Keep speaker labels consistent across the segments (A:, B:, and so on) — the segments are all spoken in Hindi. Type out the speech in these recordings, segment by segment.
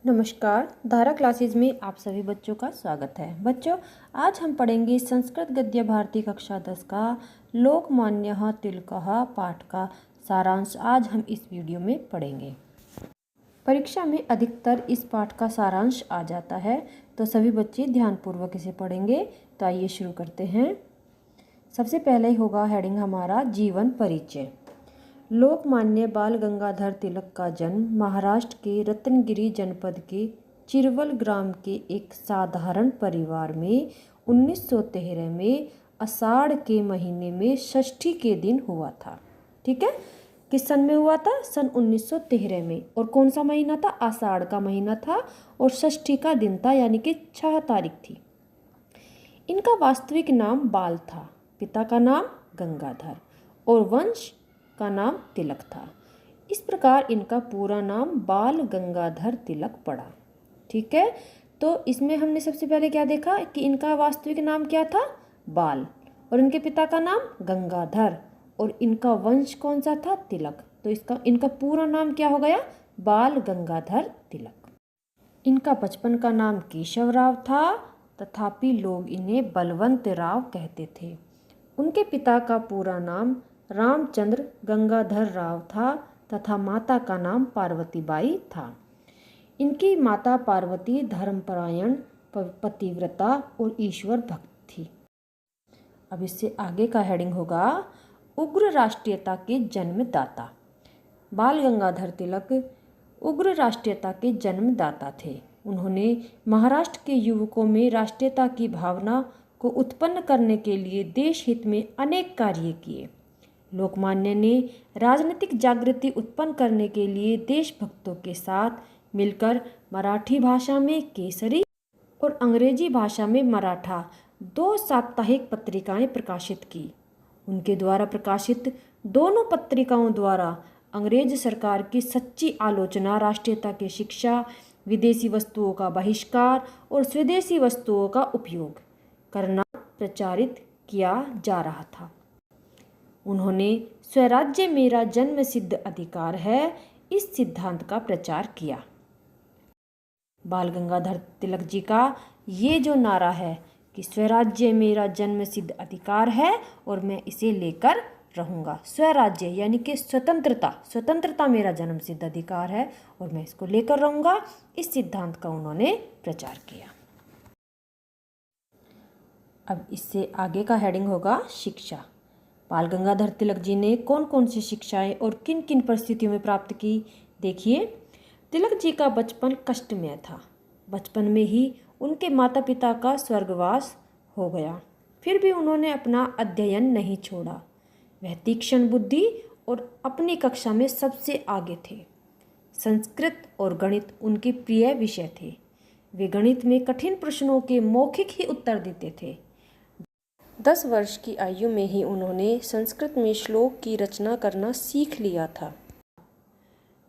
A: नमस्कार, धारा क्लासेज में आप सभी बच्चों का स्वागत है। बच्चों, आज हम पढ़ेंगे संस्कृत गद्य भारती कक्षा 10 का लोकमान्य तिलकः पाठ का सारांश। आज हम इस वीडियो में पढ़ेंगे। परीक्षा में अधिकतर इस पाठ का सारांश आ जाता है, तो सभी बच्चे ध्यानपूर्वक इसे पढ़ेंगे। तो आइए शुरू करते हैं। सबसे पहले होगा हेडिंग हमारा जीवन परिचय। लोकमान्य बाल गंगाधर तिलक का जन्म महाराष्ट्र के रत्नगिरी जनपद के चिरवल ग्राम के एक साधारण परिवार में 1913 में आषाढ़ के महीने में षष्ठी के दिन हुआ था। ठीक है, किस सन में हुआ था? सन 1913 में। और कौन सा महीना था? आषाढ़ का महीना था और षष्ठी का दिन था, यानी कि 6 तारीख थी। इनका वास्तविक नाम बाल था, पिता का नाम गंगाधर और वंश का नाम तिलक था। इस प्रकार इनका पूरा नाम बाल गंगाधर तिलक पड़ा। ठीक है, तो इसमें हमने सबसे पहले क्या देखा कि इनका वास्तविक नाम क्या था? बाल, और इनके पिता का नाम गंगाधर और इनका वंश कौन सा था? तिलक। तो इनका पूरा नाम क्या हो गया? बाल गंगाधर तिलक। इनका बचपन का नाम केशवराव था, तथापि लोग इन्हें बलवंत राव कहते थे। उनके पिता का पूरा नाम रामचंद्र गंगाधर राव था तथा माता का नाम पार्वतीबाई था। इनकी माता पार्वती धर्मपरायण, पतिव्रता और ईश्वर भक्त थी। अब इससे आगे का हेडिंग होगा उग्र राष्ट्रीयता के जन्मदाता। बाल गंगाधर तिलक उग्र राष्ट्रीयता के जन्मदाता थे। उन्होंने महाराष्ट्र के युवकों में राष्ट्रीयता की भावना को उत्पन्न करने के लिए देश हित में अनेक कार्य किए। लोकमान्य ने राजनीतिक जागृति उत्पन्न करने के लिए देशभक्तों के साथ मिलकर मराठी भाषा में केसरी और अंग्रेजी भाषा में मराठा 2 साप्ताहिक पत्रिकाएं प्रकाशित की। उनके द्वारा प्रकाशित दोनों पत्रिकाओं द्वारा अंग्रेज सरकार की सच्ची आलोचना, राष्ट्रीयता की शिक्षा, विदेशी वस्तुओं का बहिष्कार और स्वदेशी वस्तुओं का उपयोग करना प्रचारित किया जा रहा था। उन्होंने स्वराज्य मेरा जन्म सिद्ध अधिकार है इस सिद्धांत का प्रचार किया। बाल गंगाधर तिलक जी का ये जो नारा है कि स्वराज्य मेरा जन्म सिद्ध अधिकार है और मैं इसे लेकर रहूँगा। स्वराज्य यानी कि स्वतंत्रता मेरा जन्म सिद्ध अधिकार है और मैं इसको लेकर रहूँगा, इस सिद्धांत का उन्होंने प्रचार किया। अब इससे आगे का हेडिंग होगा शिक्षा। बाल गंगाधर तिलक जी ने कौन कौन सी शिक्षाएं और किन किन परिस्थितियों में प्राप्त की? देखिए, तिलक जी का बचपन कष्टमय था। बचपन में ही उनके माता पिता का स्वर्गवास हो गया, फिर भी उन्होंने अपना अध्ययन नहीं छोड़ा। वह तीक्ष्ण बुद्धि और अपनी कक्षा में सबसे आगे थे। संस्कृत और गणित उनके प्रिय विषय थे। वे गणित में कठिन प्रश्नों के मौखिक ही उत्तर देते थे। 10 वर्ष की आयु में ही उन्होंने संस्कृत में श्लोक की रचना करना सीख लिया था।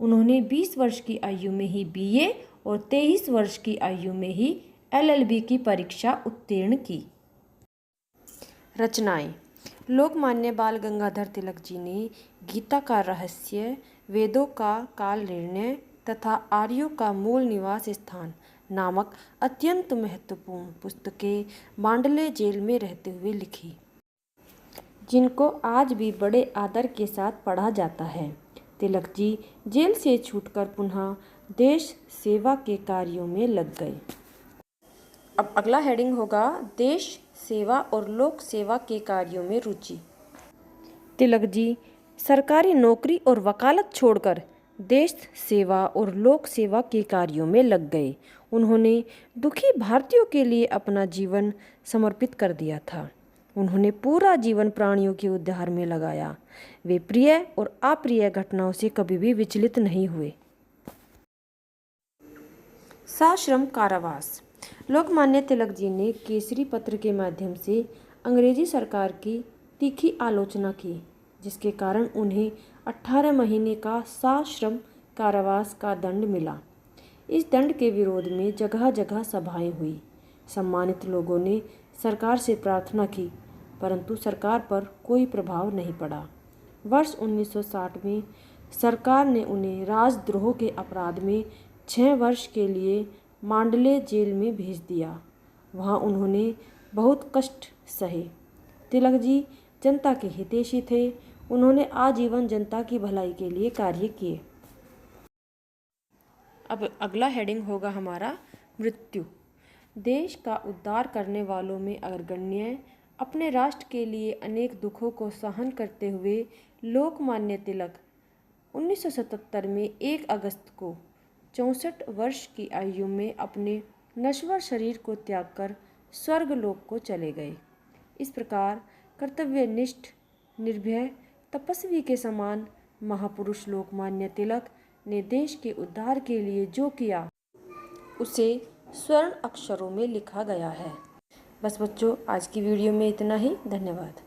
A: उन्होंने 20 वर्ष की आयु में ही बीए और 23 वर्ष की आयु में ही एलएलबी की परीक्षा उत्तीर्ण की। रचनाएं। लोकमान्य बाल गंगाधर तिलक जी ने गीता का रहस्य, वेदों का काल निर्णय तथा आर्यों का मूल निवास स्थान नामक अत्यंत महत्वपूर्ण पुस्तकें मांडले जेल में रहते हुए लिखी, जिनको आज भी बड़े आदर के साथ पढ़ा जाता है। तिलक जी जेल से छूटकर पुनः देश सेवा के कार्यों में लग गए। अब अगला हेडिंग होगा देश सेवा और लोक सेवा के कार्यों में रुचि। तिलक जी सरकारी नौकरी और वकालत छोड़कर देश सेवा और लोक सेवा के कार्यों में लग गए। उन्होंने दुखी भारतीयों के लिए अपना जीवन समर्पित कर दिया था। उन्होंने पूरा जीवन प्राणियों के उद्धार में लगाया। वे प्रिय और अप्रिय घटनाओं से कभी भी विचलित नहीं हुए। सश्रम कारावास। लोकमान्य तिलक जी ने केसरी पत्र के माध्यम से अंग्रेजी सरकार की तीखी आलोचना की, जिसके कारण उन्हें 18 महीने का सश्रम कारावास का दंड मिला। इस दंड के विरोध में जगह जगह सभाएं हुई। सम्मानित लोगों ने सरकार से प्रार्थना की, परंतु सरकार पर कोई प्रभाव नहीं पड़ा। वर्ष 1960 में सरकार ने उन्हें राजद्रोह के अपराध में 6 वर्ष के लिए मांडले जेल में भेज दिया। वहाँ उन्होंने बहुत कष्ट सहे। तिलक जी जनता के हितैषी थे। उन्होंने आजीवन जनता की भलाई के लिए कार्य किए। अब अगला हेडिंग होगा हमारा मृत्यु। देश का उद्धार करने वालों में अग्रगण्य, अपने राष्ट्र के लिए अनेक दुखों को सहन करते हुए लोकमान्य तिलक 1977 में 1 अगस्त को 64 वर्ष की आयु में अपने नश्वर शरीर को त्याग कर स्वर्गलोक को चले गए। इस प्रकार कर्तव्यनिष्ठ, निर्भय, तपस्वी के समान महापुरुष लोकमान्य तिलक ने देश के उद्धार के लिए जो किया उसे स्वर्ण अक्षरों में लिखा गया है। बस बच्चों, आज की वीडियो में इतना ही। धन्यवाद।